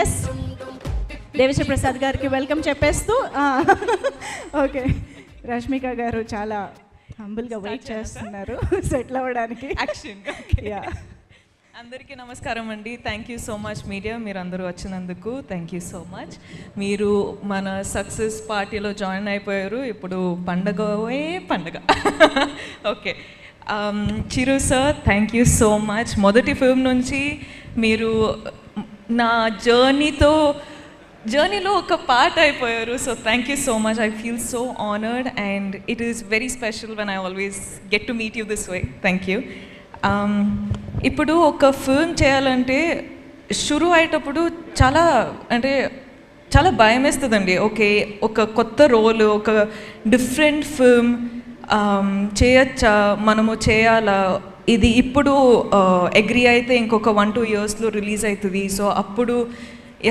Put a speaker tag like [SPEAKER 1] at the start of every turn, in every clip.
[SPEAKER 1] Yes Devi Sri Prasad గారికి welcome చెప్పేస్తూ okay Rashmika గారు చాలా హంబుల్గా వెయిట్ చేస్తున్నారు సెటిల్ అవ్వడానికి.
[SPEAKER 2] యాక్షన్.
[SPEAKER 1] యా
[SPEAKER 2] అందరికీ నమస్కారం అండి. Thank you so much media, మీరు అందరూ వచ్చినందుకు థ్యాంక్ యూ సో మచ్. మీరు మన సక్సెస్ పార్టీలో జాయిన్ అయిపోయారు. ఇప్పుడు పండగే పండగ. Okay, Chiru sir thank you so much. మొదటి ఫిల్మ్ నుంచి మీరు నా జర్నీలో ఒక పార్ట్ అయిపోయారు. So thank you so much. I feel so honoured and it is very special when I always get to meet you this way. Thank you. ఇప్పుడు ఒక film చేయాలంటే షురూ అయ్యేటప్పుడు చాలా భయం వేస్తుందండి. ఓకే, ఒక కొత్త రోల్, ఒక డిఫరెంట్ ఫిల్మ్ చేయొచ్చా, మనము చేయాలా, ఇది ఇప్పుడు అగ్రీ అయితే ఇంకొక 1-2 ఇయర్స్లో రిలీజ్ అవుతుంది. సో అప్పుడు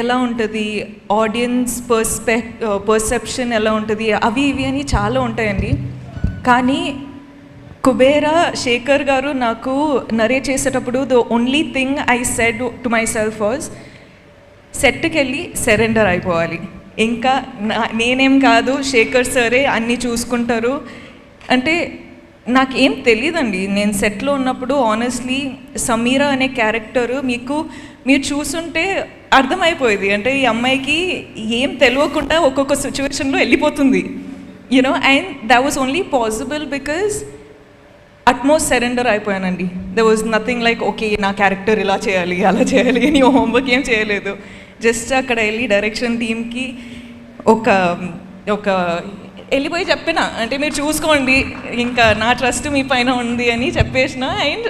[SPEAKER 2] ఎలా ఉంటుంది, ఆడియన్స్ పర్సెప్షన్ ఎలా ఉంటుంది, అవి ఇవి అని చాలా ఉంటాయండి. కానీ కుబేరా శేఖర్ గారు నాకు నరేట్ చేసేటప్పుడు the only thing I said to my self was సెట్కి వెళ్ళి సరెండర్ అయిపోవాలి. ఇంకా నేనేం కాదు, శేఖర్ సరే అన్నీ చూసుకుంటారు. అంటే నాకేం తెలియదండి. నేను సెట్లో ఉన్నప్పుడు ఆనెస్ట్లీ సమీరా అనే క్యారెక్టరు మీరు చూసుంటే అర్థమైపోయేది. అంటే ఈ అమ్మాయికి ఏం తెలియకుండా ఒక్కొక్క సిచ్యువేషన్లో వెళ్ళిపోతుంది, you know. And that was only possible because utmost surrender అయిపోయానండి. There was nothing like okay నా క్యారెక్టర్ ఇలా చేయాలి అలా చేయాలి అని హోంవర్క్ ఏం చేయలేదు. జస్ట్ అక్కడ వెళ్ళి డైరెక్షన్ టీమ్కి ఒక వెళ్ళిపోయి చెప్పిన, అంటే మీరు చూసుకోండి, ఇంకా నా ట్రస్ట్ మీ పైన ఉంది అని చెప్పేసిన. అండ్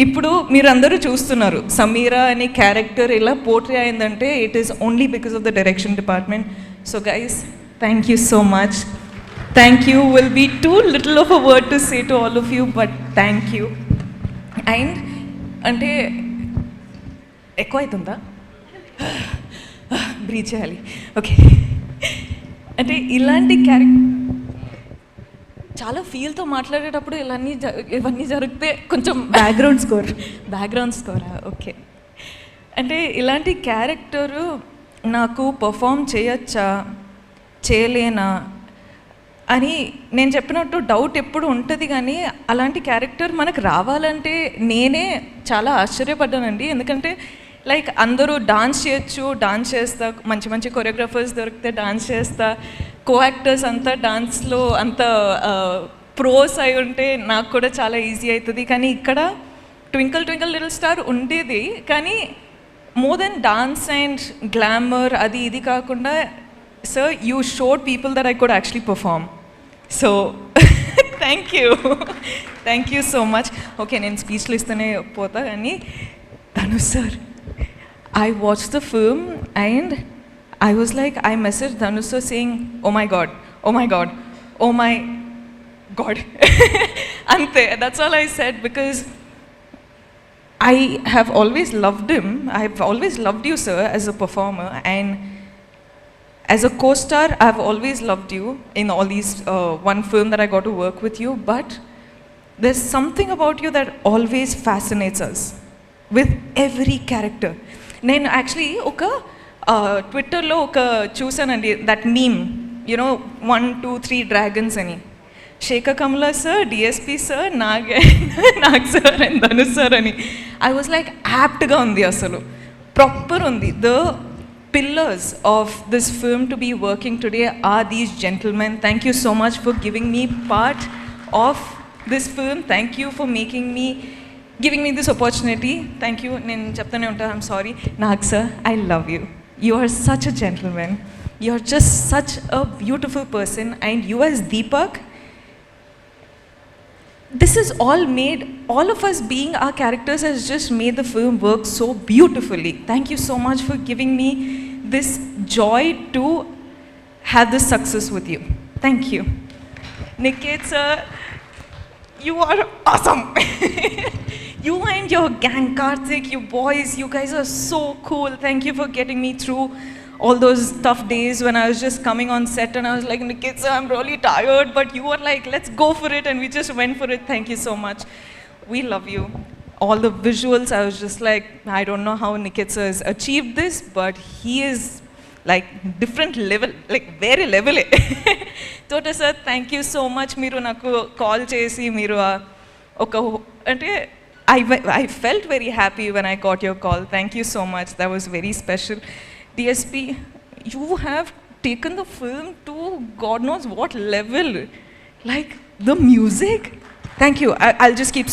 [SPEAKER 2] ఇప్పుడు మీరందరూ చూస్తున్నారు సమీరా అనే క్యారెక్టర్ ఇలా పోర్ట్రే అయిందంటే it is only because of the direction department. So guys thank you so much. Thank you will be too little of a word to say to all of you, but thank you. And అంటే ఎక్కువ అవుతుందా, breath చేయాలి. Okay, అంటే ఇలాంటి character చాలా ఫీల్తో మాట్లాడేటప్పుడు ఇవన్నీ జరిగితే కొంచెం బ్యాక్గ్రౌండ్ స్కోరా. ఓకే, అంటే ఇలాంటి క్యారెక్టరు నాకు పర్ఫామ్ చేయొచ్చా చేయలేనా అని నేను చెప్పినట్టు డౌట్ ఎప్పుడు ఉంటుంది. కానీ అలాంటి క్యారెక్టర్ మనకు రావాలంటే నేనే చాలా ఆశ్చర్యపడ్డానండి. ఎందుకంటే లైక్ అందరూ డాన్స్ చేయొచ్చు, డాన్స్ చేస్తా, మంచి మంచి కొరియోగ్రాఫర్స్ దొరికితే డాన్స్ చేస్తా, కో యాక్టర్స్ అంతా డాన్స్లో అంత ప్రోస్ అయి ఉంటే నాకు కూడా చాలా ఈజీ అవుతుంది. కానీ ఇక్కడ ట్వింకిల్ ట్వింకిల్ లిటిల్ స్టార్ ఉండేది, కానీ more than dance and glamour అది ఇది కాకుండా sir you showed people that I could actually perform. So thank you so much. Okay, నేను స్పీచ్లు ఇస్తూనే పోతా. కానీ Dhanush sir, I watch the film and I was like, I message Dhanush sir saying oh my God అంతే. That's all I said because I have always loved him. I have always loved you, sir, as a performer. And as a co-star, I have always loved you in all these one film that I got to work with you. But there's something about you that always fascinates us with every character. నేను actually ఒక ట్విట్టర్లో చూసానండి that meme, you know 1, 2, 3 dragons అని. Shekhar Kammula sir, DSP sir, Nag sir and Dhanush sir అని. I was like యాప్ట్గా ఉంది, అసలు proper ఉంది. The pillars of this film to be working today are these gentlemen. Thank you so much for giving me part of this film. Thank you for giving me this opportunity. Thank you. నేను చెప్తూనే ఉంటాను, I'm sorry. Nag sir, I love you. You are such a gentlemen. You are just such a beautiful person. And you as Deepak, this is all made, all of us being our characters has just made the film work so beautifully. Thank you so much for giving me this joy to have this success with you. Thank you. Niket sir, you are awesome. You and your gang, Karthik, you boys, you guys are so cool. Thank you for getting me through all those tough days when I was just coming on set and I was like, Niket sir, I'm really tired, but you were like, let's go for it, and we just went for it. Thank you so much. We love you. all the visuals, I was just like, I don't know how Nikit sir has achieved this, but he is like different level, like very level. Tota sir, thank you so much. Meeru naku call chesi meeru oka ante I felt very happy when I got your call. Thank you so much. That was very special. DSP, you have taken the film to God knows what level. Like the music. Thank you. I'll just keep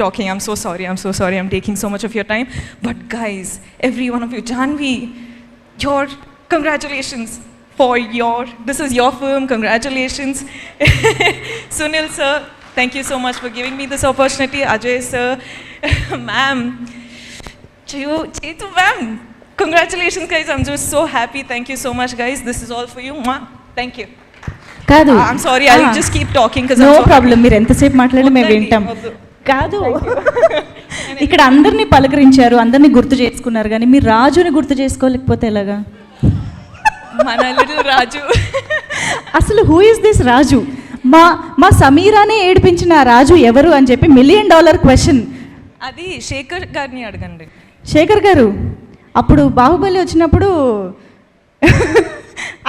[SPEAKER 2] talking. I'm so sorry. I'm taking so much of your time. But guys, every one of you, Janvi, your congratulations for this is your film. Congratulations. Sunil sir, thank you so much for giving me this opportunity. Ajay sir, ma'am, Chetu ma'am, congratulations guys. I'm just so happy. Thank you so much guys. This is all for you. Mwah. Thank you.
[SPEAKER 1] కాదు
[SPEAKER 2] I'm sorry, I'll just keep talking because
[SPEAKER 1] no problem, మీరు ఎంతసేపు మాట్లాడి మేము వింటాం. కాదు ఇక్కడ అందరినీ పలకరించారు, అందరినీ గుర్తు చేసుకున్నారు, కానీ మీరు రాజుని గుర్తు చేసుకోలేకపోతే ఎలాగా?
[SPEAKER 2] మన లిటిల్ రాజు.
[SPEAKER 1] అసలు హూ ఇస్ దిస్ రాజు? మా సమీరానే ఏడిపించిన ఆ రాజు ఎవరు అని చెప్పి $1 million క్వశ్చన్.
[SPEAKER 2] అది శేఖర్ గారిని అడగండి.
[SPEAKER 1] శేఖర్ గారు అప్పుడు బాహుబలి వచ్చినప్పుడు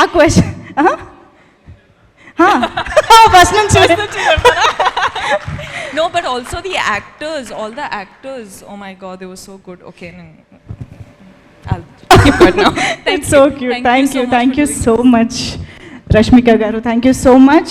[SPEAKER 1] ఆ క్వశ్చన్ ఫస్ట్ నుంచి
[SPEAKER 2] No, but also the actors, all the actors, oh my god, they were so good. Okay, I'll keep it now.
[SPEAKER 1] It's so cute. Thank you so much. Rashmika garu, thank you so much.